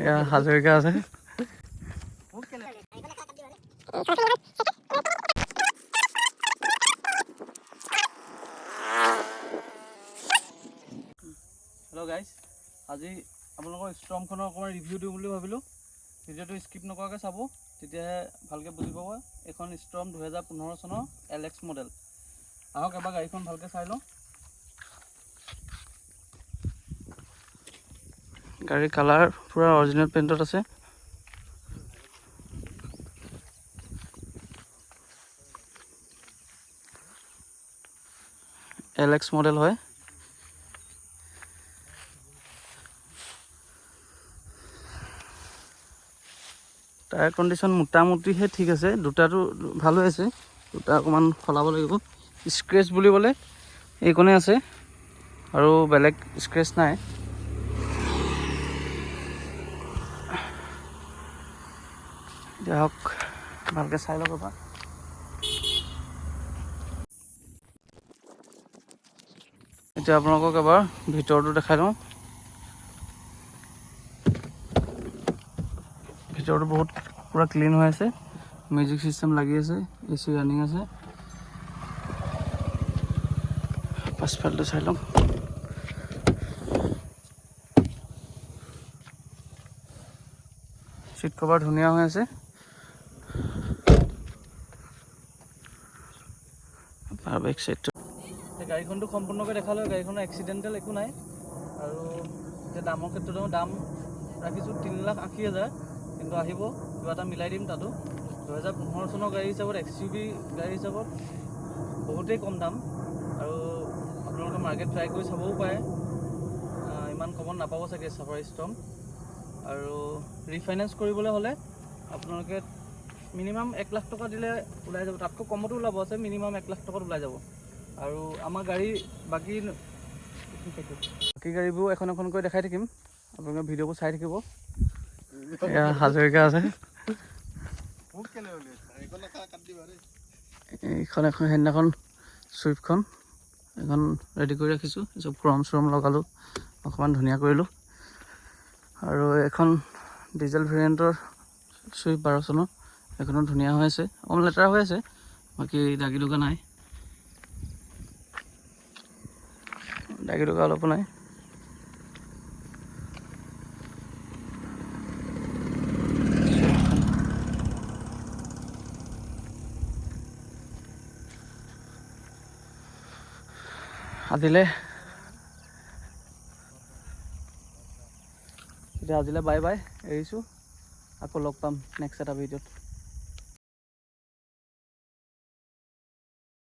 এয়া হাজৰিকা আছে। Hello' guys, আজি আপোনালোকৰ ষ্ট্ৰমখনৰ অকণমান ৰিভিউ দিওঁ বুলি ভাবিলোঁ। ভিডিঅ'টো স্কিপ নকৰাকৈ চাব, তেতিয়াহে ভালকৈ বুজি পাব। এইখন ষ্ট্ৰম 2015 চনৰ LX মডেল। আহক এবাৰ গাড়ীখন ভালকৈ চাই লওঁ। গাড়ীৰ কালাৰ পূৰা অৰিজিনেল পেইণ্টত আছে। LX মডেল হয়। টায়াৰ কণ্ডিশ্যন মোটামুটিহে ঠিক আছে, দুটাটো ভাল হৈ আছে, দুটা অকণমান সলাব লাগিব। স্ক্ৰেচ বুলিবলৈ এইকণে আছে আৰু বেলেগ স্ক্ৰেচ নাই। এতিয়া হওক ভালকৈ চাই লওক এবাৰ। এতিয়া আপোনালোকক এবাৰ ভিতৰটো দেখাই লওঁ। ভিতৰটো বহুত পুৰা ক্লিন হৈ আছে, মিউজিক চিষ্টেম লাগি আছে, AC ৰানিং আছে। পাছফালটো চাই লওঁ। চিট কভাৰ ধুনীয়া হৈ আছে। বেক চাইডটো গাড়ীখনটো সম্পূৰ্ণকৈ দেখালোঁ। গাড়ীখনৰ এক্সিডেণ্টেল একো নাই। আৰু এতিয়া দামৰ ক্ষেত্ৰতো দাম ৰাখিছোঁ 3,80,000, কিন্তু আহিব কিবা এটা মিলাই দিম তাতো। 2015 চনৰ গাড়ী হিচাপত, XUV গাড়ী হিচাপত বহুতেই কম দাম। আৰু আপোনালোকে মাৰ্কেট ট্ৰাই কৰি চাবও পাৰে, ইমান কমত নাপাব চাগে চাফাৰী ষ্ট্ৰম। আৰু ৰিফাইনেন্স কৰিবলৈ হ'লে আপোনালোকে মিনিমাম 1 লাখ টকা দিলে ওলাই যাব। তাতকৈ কমতো ওলাব আছে, মিনিমাম 1 লাখ টকাত ওলাই যাব। আৰু আমাৰ গাড়ী বাকী গাড়ীবোৰ এখন এখনকৈ দেখাই থাকিম, আপোনালোকে ভিডিঅ'বোৰ চাই থাকিব। এয়া হাজৰিকা আছে। এইখন এখন সেইদিনাখন চুইফ্টখন এখন ৰেডি কৰি ৰাখিছোঁ, চব ক্ৰম চ্ৰম লগালোঁ, অকণমান ধুনীয়া কৰিলোঁ। আৰু এখন ডিজেল ভেৰিয়েণ্টৰ চুইফ্ট 12 চনৰ, সেইখনো ধুনীয়া হৈ আছে, অকণমান লেতেৰা হৈ আছে, বাকী দাগি দুগা নাই, দাগি দুগা অলপো নাই। আজিলৈ বাই বাই, এৰিছোঁ। আকৌ লগ পাম নেক্সট এটা ভিডিঅ'ত।